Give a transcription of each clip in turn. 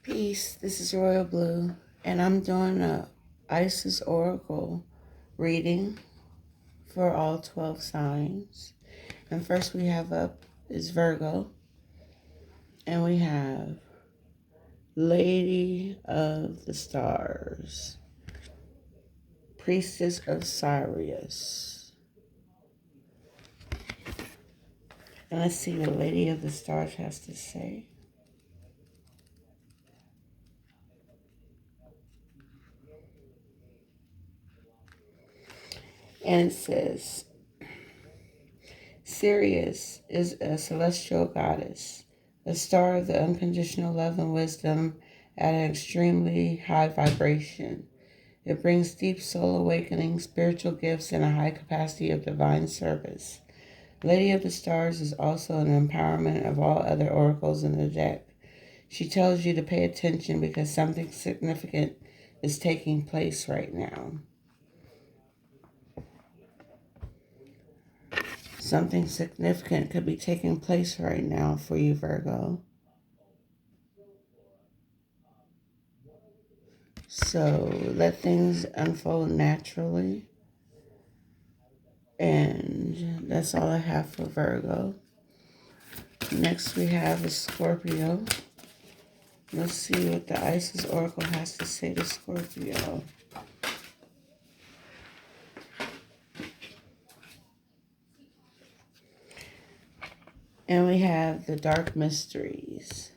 Peace, this is Royal Blue, and I'm doing a Isis Oracle reading for all 12 signs. And first we have up is Virgo, and we have Lady of the Stars, Priestess of Sirius. And let's see what Lady of the Stars has to say. And it says, Sirius is a celestial goddess, a star of the unconditional love and wisdom at an extremely high vibration. It brings deep soul awakening, spiritual gifts, and a high capacity of divine service. Lady of the Stars is also an empowerment of all other oracles in the deck. She tells you to pay attention because something significant is taking place right now. Something significant could be taking place right now for you, Virgo. So let things unfold naturally. And that's all I have for Virgo. Next we have a Scorpio. Let's see what the Isis Oracle has to say to Scorpio. And we have the Dark Mysteries.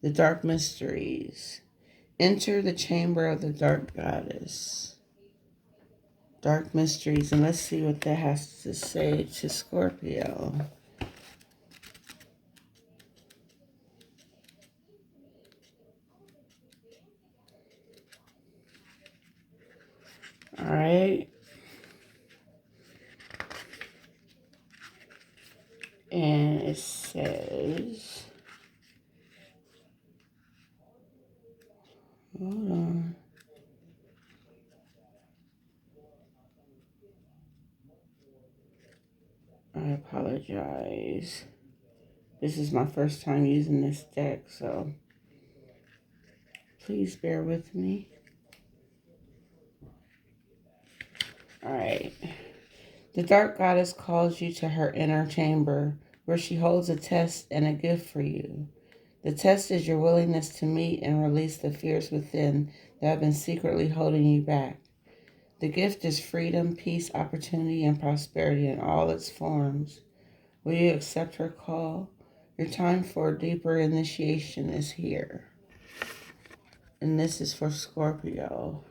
The Dark Mysteries. Enter the chamber of the Dark Goddess. Dark Mysteries. And let's see what that has to say to Scorpio. All right. And it says, hold on. I apologize. This is my first time using this deck, so please bear with me. All right. The Dark Goddess calls you to her inner chamber, where she holds a test and a gift for you. The test is your willingness to meet and release the fears within that have been secretly holding you back. The gift is freedom, peace, opportunity, and prosperity in all its forms. Will you accept her call? Your time for a deeper initiation is here. And this is for Scorpio,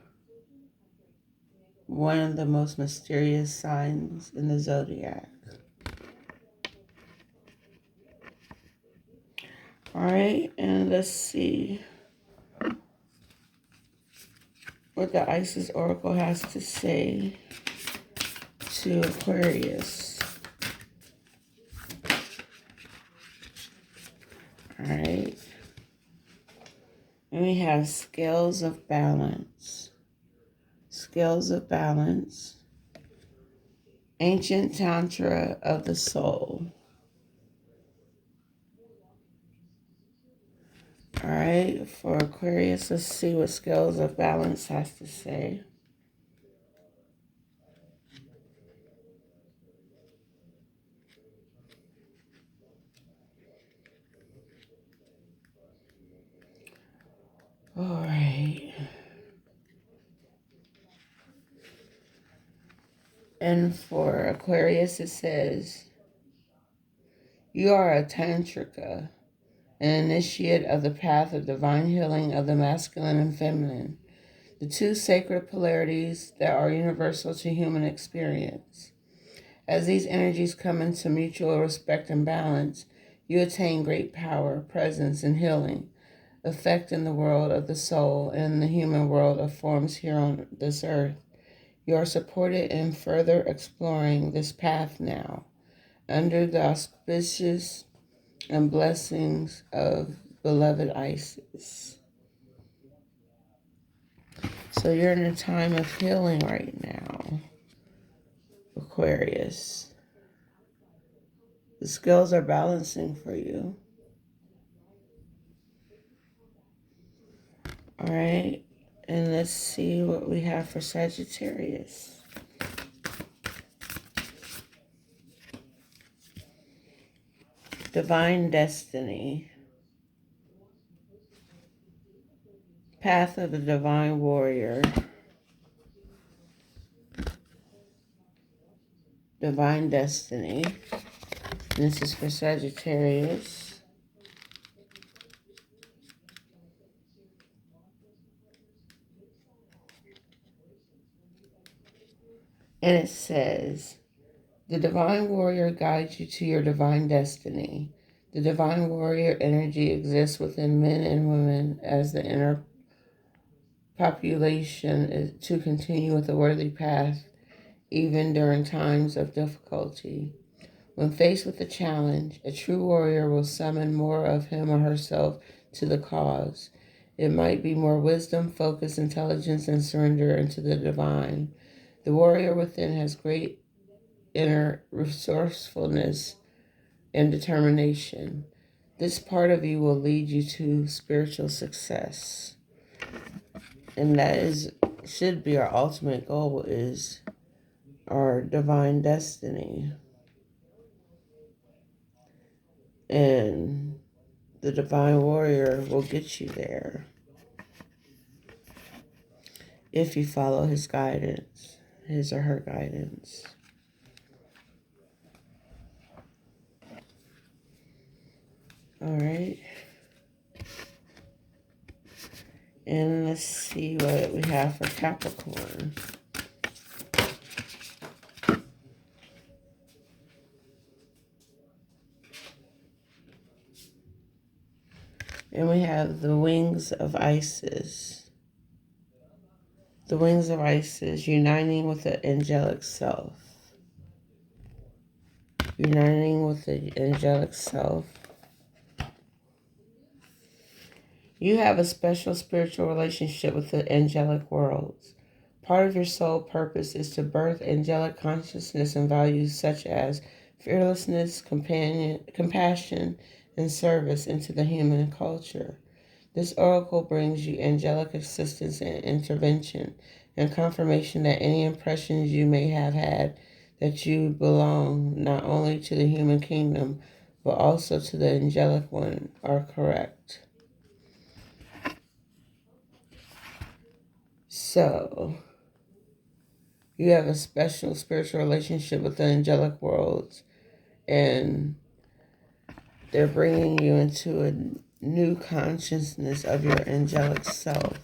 one of the most mysterious signs in the zodiac. All right, and let's see what the Isis Oracle has to say to Aquarius. All right. And we have Scales of Balance. Scales of Balance. Ancient Tantra of the Soul. All right, for Aquarius, let's see what Scales of Balance has to say. All right. And for Aquarius, it says, you are a tantrika, an initiate of the path of divine healing of the masculine and feminine, the two sacred polarities that are universal to human experience. As these energies come into mutual respect and balance, you attain great power, presence, and healing, effect in the world of the soul and the human world of forms here on this earth. You are supported in further exploring this path now, under the auspicious and blessings of beloved Isis. So you're in a time of healing right now, Aquarius. The scales are balancing for you. All right, and let's see what we have for Sagittarius. Divine Destiny. Path of the Divine Warrior. Divine Destiny. This is for Sagittarius. And it says, the Divine Warrior guides you to your divine destiny. The Divine Warrior energy exists within men and women as the inner population is to continue with a worthy path even during times of difficulty. When faced with a challenge, a true warrior will summon more of him or herself to the cause. It might be more wisdom, focus, intelligence, and surrender into the divine. The warrior within has great inner resourcefulness and determination. This part of you will lead you to spiritual success. And should be our ultimate goal, is our divine destiny. And the divine warrior will get you there if you follow his guidance, his or her guidance. All right. And let's see what we have for Capricorn. And we have the Wings of Isis. The Wings of Isis, uniting with the angelic self. Uniting with the angelic self. You have a special spiritual relationship with the angelic worlds. Part of your soul purpose is to birth angelic consciousness and values such as fearlessness, compassion, and service into the human culture. This oracle brings you angelic assistance and intervention, and confirmation that any impressions you may have had that you belong not only to the human kingdom, but also to the angelic one are correct. So, you have a special spiritual relationship with the angelic worlds, and they're bringing you into a new consciousness of your angelic self.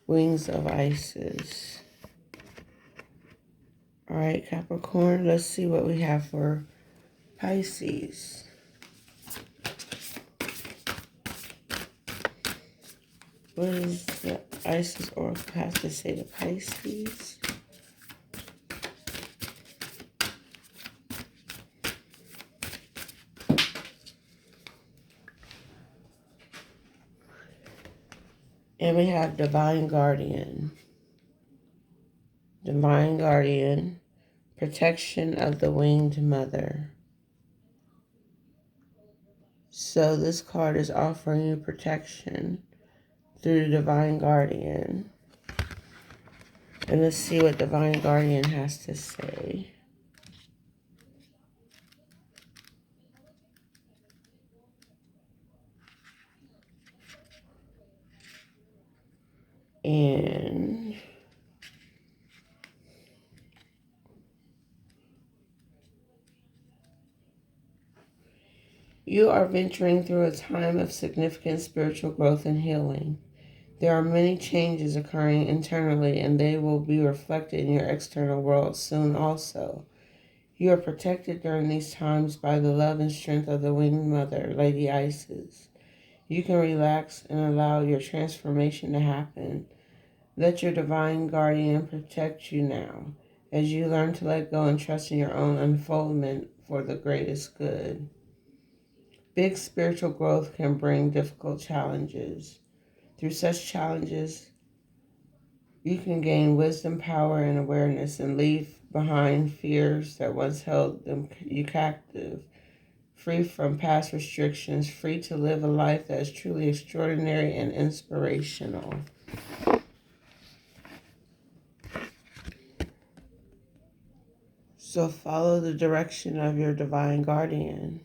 Wings of Isis. All right, Capricorn, let's see what we have for Pisces. What does the Isis oracle have to say to Pisces? And we have Divine Guardian. Divine Guardian, protection of the winged mother. So this card is offering you protection through the Divine Guardian. And let's see what Divine Guardian has to say. And you are venturing through a time of significant spiritual growth and healing. There are many changes occurring internally, and they will be reflected in your external world soon also. You are protected during these times by the love and strength of the winged mother, Lady Isis. You can relax and allow your transformation to happen. Let your divine guardian protect you now, as you learn to let go and trust in your own unfoldment for the greatest good. Big spiritual growth can bring difficult challenges. Through such challenges, you can gain wisdom, power, and awareness and leave behind fears that once held you captive. free from past restrictions, free to live a life that is truly extraordinary and inspirational. So follow the direction of your divine guardian,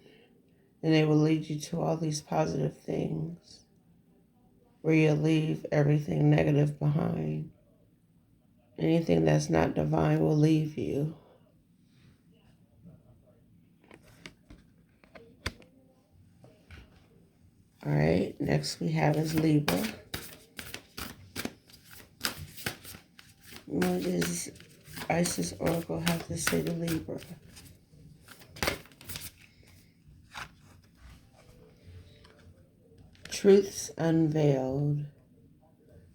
and they will lead you to all these positive things where you leave everything negative behind. Anything that's not divine will leave you. All right, next we have is Libra. What does Isis Oracle have to say to Libra? Truths unveiled.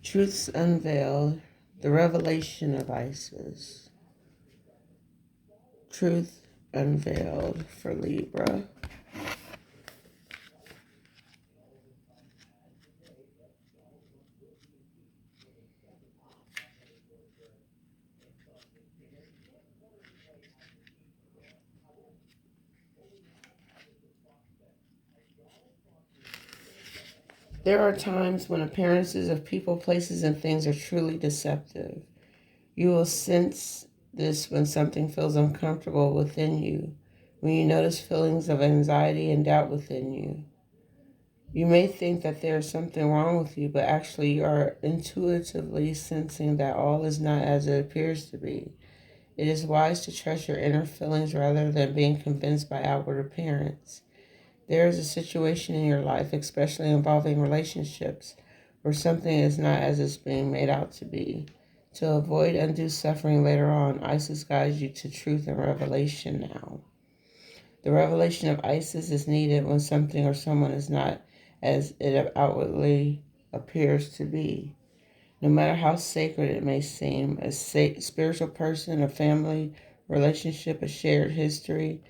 Truths unveiled. The revelation of Isis. Truth unveiled for Libra. There are times when appearances of people, places, and things are truly deceptive. You will sense this when something feels uncomfortable within you, when you notice feelings of anxiety and doubt within you. You may think that there is something wrong with you, but actually you are intuitively sensing that all is not as it appears to be. It is wise to trust your inner feelings rather than being convinced by outward appearance. There is a situation in your life, especially involving relationships, where something is not as it's being made out to be. To avoid undue suffering later on, Isis guides you to truth and revelation now. The revelation of Isis is needed when something or someone is not as it outwardly appears to be. No matter how sacred it may seem, a spiritual person, a family relationship, a shared history,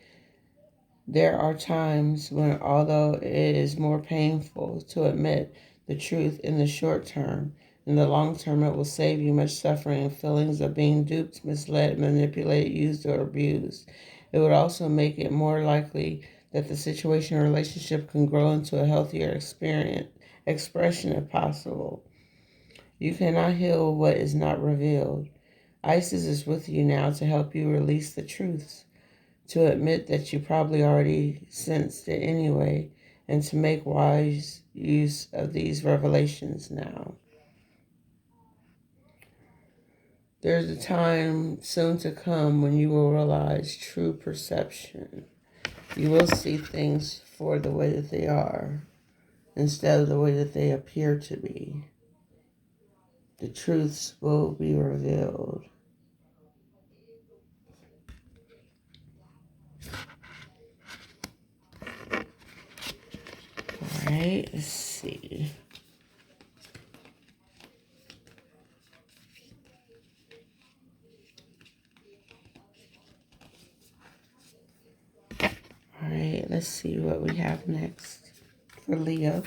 there are times when, although it is more painful to admit the truth in the short term, in the long term it will save you much suffering and feelings of being duped, misled, manipulated, used, or abused. It would also make it more likely that the situation or relationship can grow into a healthier expression if possible. You cannot heal what is not revealed. Isis is with you now to help you release the truths, to admit that you probably already sensed it anyway, and to make wise use of these revelations now. There's a time soon to come when you will realize true perception. You will see things for the way that they are, instead of the way that they appear to be. The truths will be revealed. All right, let's see. All right, let's see what we have next for Leo.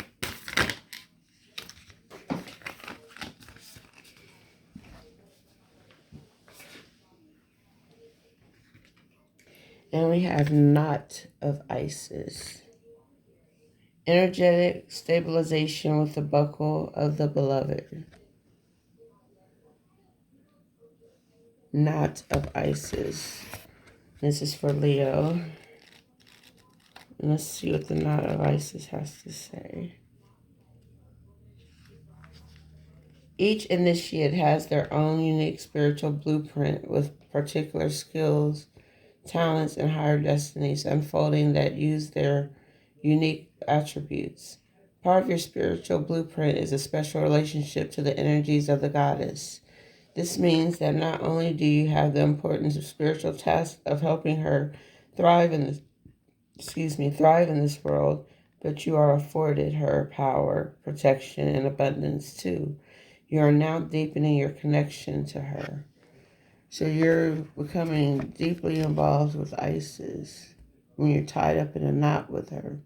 And we have Knot of Isis. Energetic stabilization with the buckle of the beloved. Knot of Isis. This is for Leo. And let's see what the Knot of Isis has to say. Each initiate has their own unique spiritual blueprint with particular skills, talents, and higher destinies unfolding that use their unique attributes. Part of your spiritual blueprint is a special relationship to the energies of the goddess. This means that not only do you have the importance of spiritual task of helping her thrive in this world, but you are afforded her power, protection, and abundance too. You are now deepening your connection to her. So you're becoming deeply involved with Isis when you're tied up in a knot with her.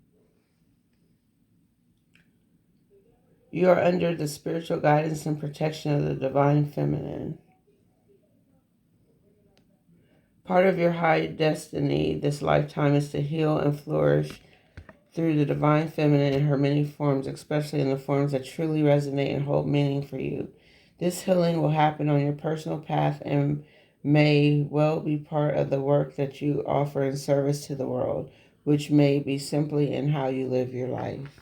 You are under the spiritual guidance and protection of the divine feminine. Part of your high destiny this lifetime is to heal and flourish through the divine feminine in her many forms, especially in the forms that truly resonate and hold meaning for you. This healing will happen on your personal path and may well be part of the work that you offer in service to the world, which may be simply in how you live your life.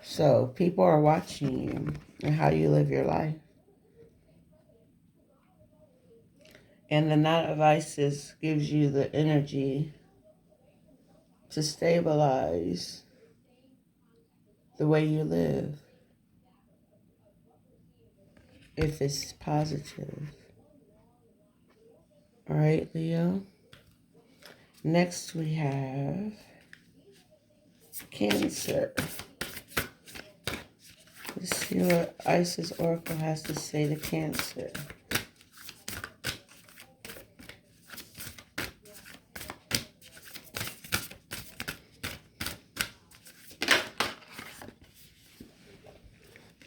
So, people are watching you and how you live your life. And the Knot of Isis gives you the energy to stabilize the way you live, if it's positive. All right, Leo. Next we have Cancer. Let's see what Isis Oracle has to say to Cancer.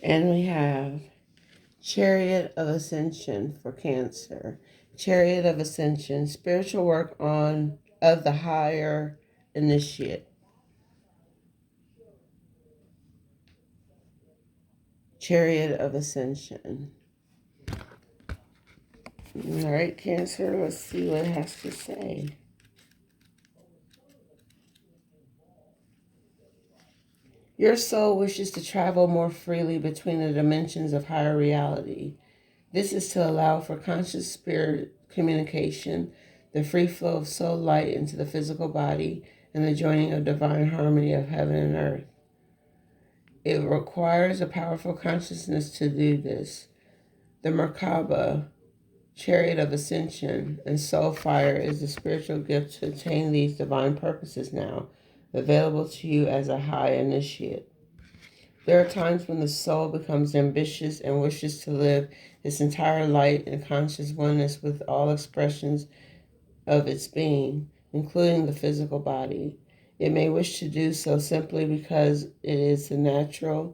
And we have Chariot of Ascension for Cancer. Chariot of Ascension, spiritual work of the higher initiate. Chariot of Ascension. All right, Cancer, let's see what it has to say. Your soul wishes to travel more freely between the dimensions of higher reality. This is to allow for conscious spirit communication, the free flow of soul light into the physical body, and the joining of divine harmony of heaven and earth. It requires a powerful consciousness to do this. The Merkaba, Chariot of Ascension, and Soul Fire is the spiritual gift to attain these divine purposes now, available to you as a high initiate. There are times when the soul becomes ambitious and wishes to live its entire light in conscious oneness with all expressions of its being, including the physical body. It may wish to do so simply because it is the nature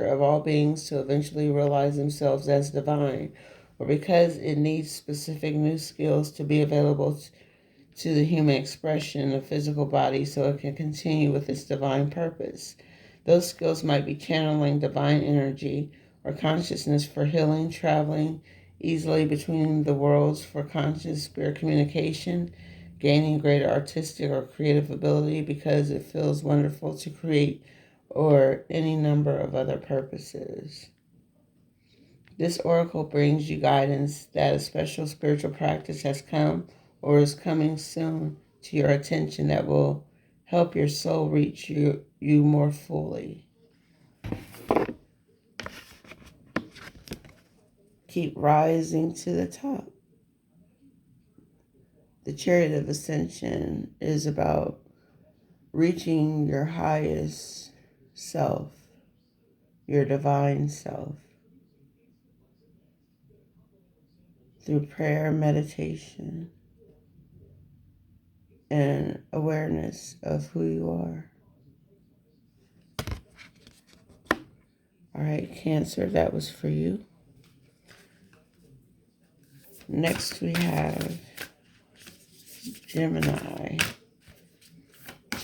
of all beings to eventually realize themselves as divine, or because it needs specific new skills to be available to the human expression of physical body so it can continue with its divine purpose. Those skills might be channeling divine energy or consciousness for healing, traveling easily between the worlds for conscious spirit communication, gaining greater artistic or creative ability because it feels wonderful to create, or any number of other purposes. This oracle brings you guidance that a special spiritual practice has come or is coming soon to your attention that will help your soul reach you more fully. Keep rising to the top. The Chariot of Ascension is about reaching your highest self, your divine self, through prayer, meditation, and awareness of who you are. All right, Cancer, that was for you. Next we have Gemini.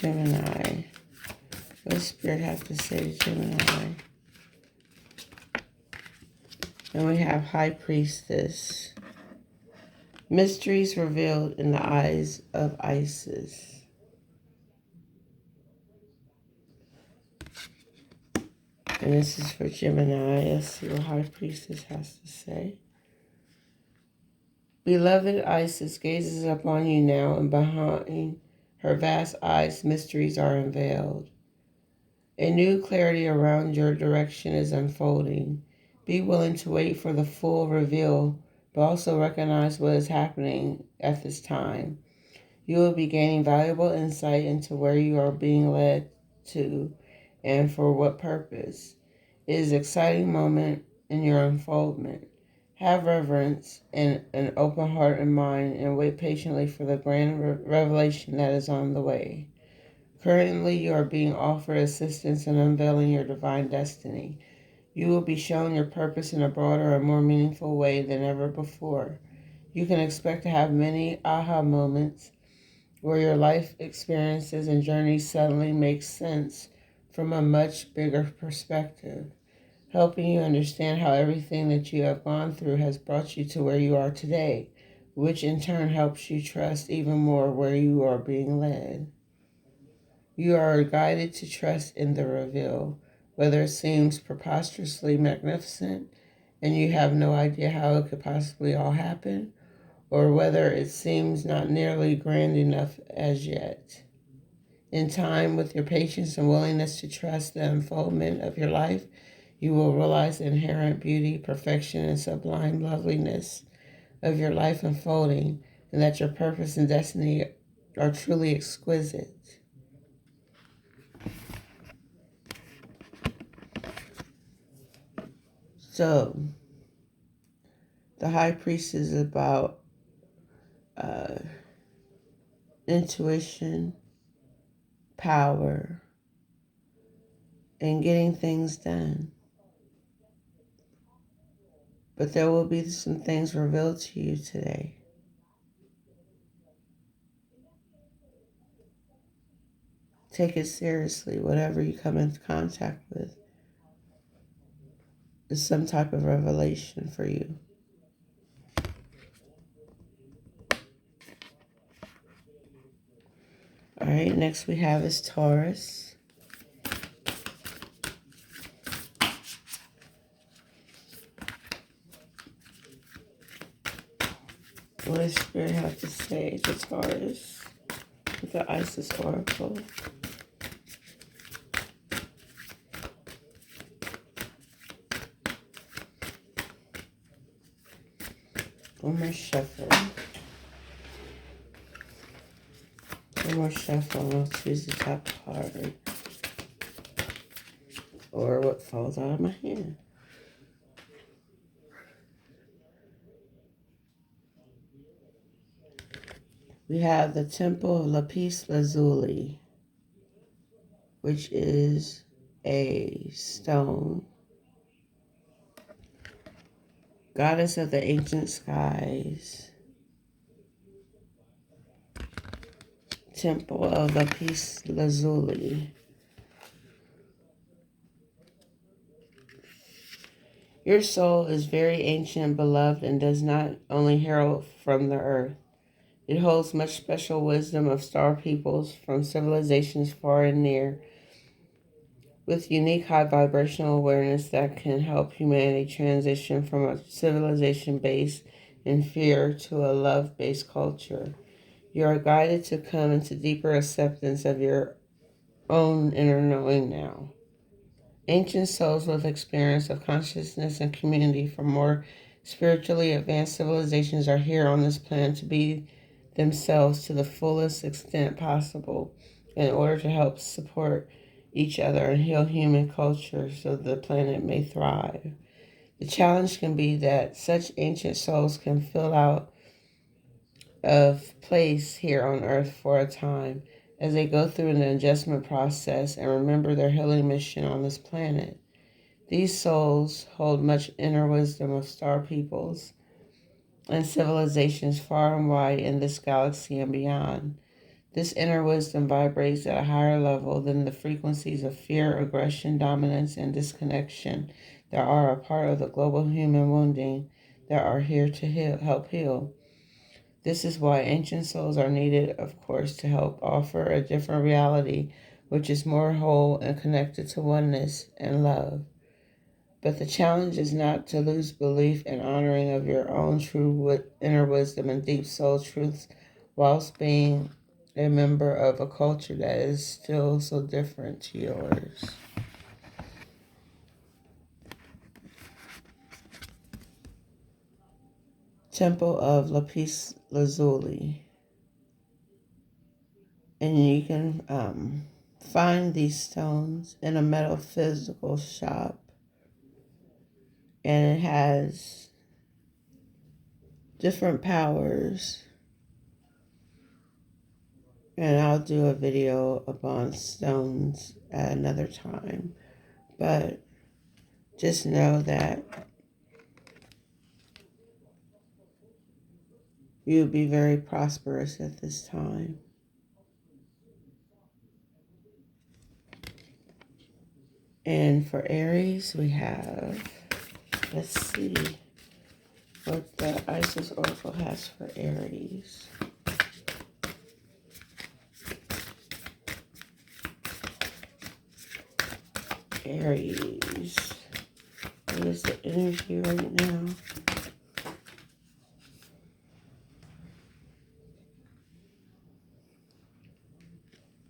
Gemini. What does Spirit have to say to Gemini? And we have High Priestess. Mysteries revealed in the eyes of Isis. And this is for Gemini. Let's see what High Priestess has to say. Beloved Isis gazes upon you now, and behind her vast eyes, mysteries are unveiled. A new clarity around your direction is unfolding. Be willing to wait for the full reveal, but also recognize what is happening at this time. You will be gaining valuable insight into where you are being led to and for what purpose. It is an exciting moment in your unfoldment. Have reverence and an open heart and mind, and wait patiently for the grand revelation that is on the way. Currently, you are being offered assistance in unveiling your divine destiny. You will be shown your purpose in a broader and more meaningful way than ever before. You can expect to have many aha moments where your life experiences and journeys suddenly make sense from a much bigger perspective, helping you understand how everything that you have gone through has brought you to where you are today, which in turn helps you trust even more where you are being led. You are guided to trust in the reveal, whether it seems preposterously magnificent and you have no idea how it could possibly all happen, or whether it seems not nearly grand enough as yet. In time, with your patience and willingness to trust the unfoldment of your life, you will realize the inherent beauty, perfection, and sublime loveliness of your life unfolding, and that your purpose and destiny are truly exquisite. So, the high priest is about uh, intuition, power, and getting things done. But there will be some things revealed to you today. Take it seriously. Whatever you come into contact with is some type of revelation for you. All right, next we have is Taurus. What does Spirit have to say to Taurus with the Isis Oracle? One more shuffle. One more shuffle and I'll choose the top card. Or what falls out of my hand. We have the Temple of Lapis Lazuli, which is a stone. Goddess of the ancient skies. Temple of Lapis Lazuli. Your soul is very ancient and beloved and does not only herald from the earth. It holds much special wisdom of star peoples from civilizations far and near, with unique high vibrational awareness that can help humanity transition from a civilization based in fear to a love based culture. You are guided to come into deeper acceptance of your own inner knowing now. Ancient souls with experience of consciousness and community from more spiritually advanced civilizations are here on this planet to be themselves to the fullest extent possible in order to help support each other and heal human culture so the planet may thrive. The challenge can be that such ancient souls can fill out of place here on earth for a time as they go through an adjustment process and remember their healing mission on this planet. These souls hold much inner wisdom of star peoples and civilizations far and wide in this galaxy and beyond. This inner wisdom vibrates at a higher level than the frequencies of fear, aggression, dominance, and disconnection that are a part of the global human wounding that are here to help heal. This is why ancient souls are needed, of course, to help offer a different reality which is more whole and connected to oneness and love. But the challenge is not to lose belief and honoring of your own true inner wisdom and deep soul truths whilst being a member of a culture that is still so different to yours. Temple of Lapis Lazuli. And you can find these stones in a metaphysical shop. And it has different powers. And I'll do a video upon stones at another time. But just know that You'll be very prosperous at this time. And for Aries, we have, let's see what the Isis Oracle has for Aries. Aries, what is the energy right now?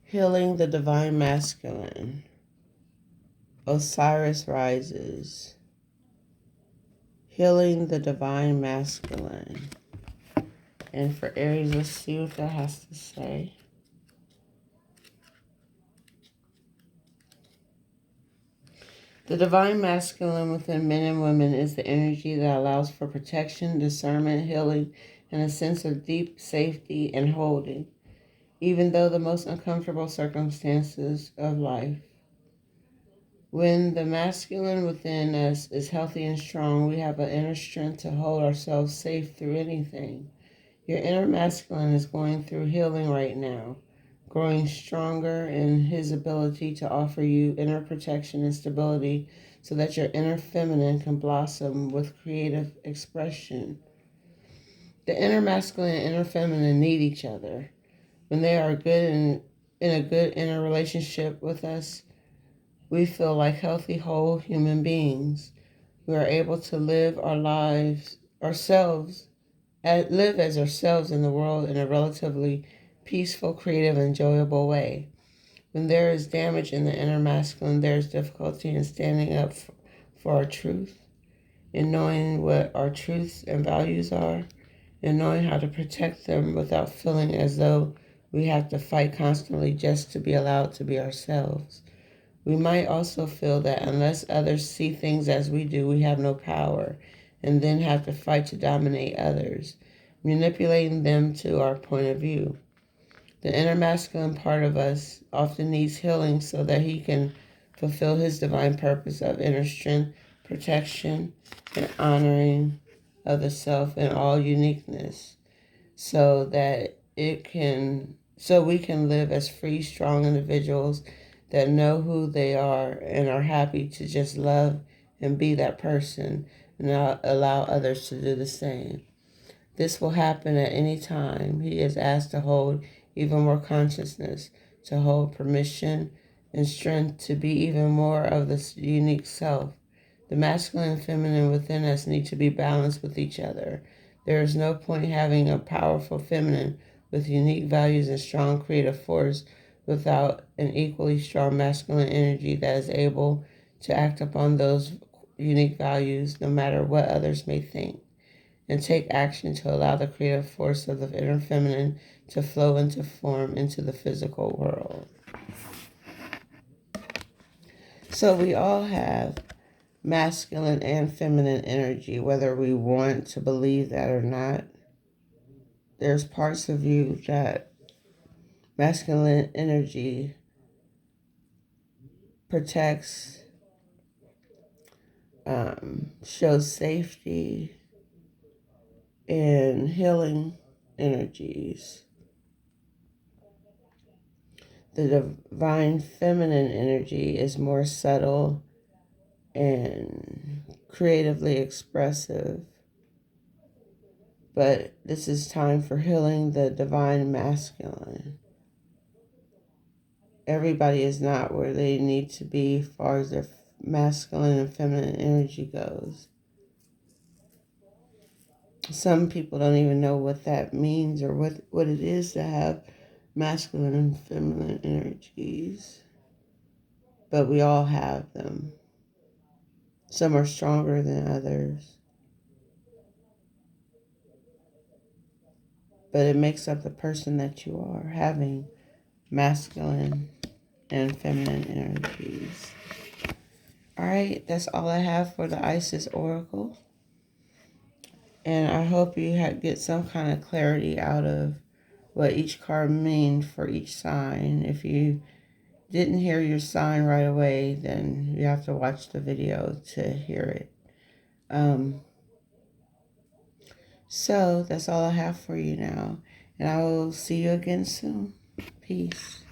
Healing the divine masculine. Osiris rises. Healing the divine masculine. And for Aries, let's see what that has to say. The divine masculine within men and women is the energy that allows for protection, discernment, healing, and a sense of deep safety and holding, even though the most uncomfortable circumstances of life. When the masculine within us is healthy and strong, we have an inner strength to hold ourselves safe through anything. Your inner masculine is going through healing right now, growing stronger in his ability to offer you inner protection and stability so that your inner feminine can blossom with creative expression. The inner masculine and inner feminine need each other. When they are good and in a good inner relationship with us, we feel like healthy, whole human beings. We are able to live our lives ourselves, live as ourselves in the world in a relatively peaceful, creative, enjoyable way. When there is damage in the inner masculine, there is difficulty in standing up for our truth, in knowing what our truths and values are, and knowing how to protect them without feeling as though we have to fight constantly just to be allowed to be ourselves. We might also feel that unless others see things as we do, we have no power, and then have to fight to dominate others, manipulating them to our point of view. The inner masculine part of us often needs healing so that he can fulfill his divine purpose of inner strength, protection, and honoring of the self in all uniqueness, so that we can live as free, strong individuals that know who they are and are happy to just love and be that person and not allow others to do the same. This will happen at any time. He is asked to hold even more consciousness, to hold permission and strength to be even more of this unique self. The masculine and feminine within us need to be balanced with each other. There is no point having a powerful feminine with unique values and strong creative force without an equally strong masculine energy that is able to act upon those unique values no matter what others may think, and take action to allow the creative force of the inner feminine to flow into form into the physical world. So we all have masculine and feminine energy, whether we want to believe that or not. There's parts of you that masculine energy protects, shows safety and healing energies. The divine feminine energy is more subtle and creatively expressive. But this is time for healing the divine masculine. Everybody is not where they need to be as far as their masculine and feminine energy goes. Some people don't even know what that means or what it is to have masculine and feminine energies. But we all have them. Some are stronger than others. But it makes up the person that you are, having masculine and feminine energies. All right, that's all I have for the Isis Oracle. And I hope you get some kind of clarity out of what each card means for each sign. If you didn't hear your sign right away, then you have to watch the video to hear it. So that's all I have for you now. And I will see you again soon. Peace.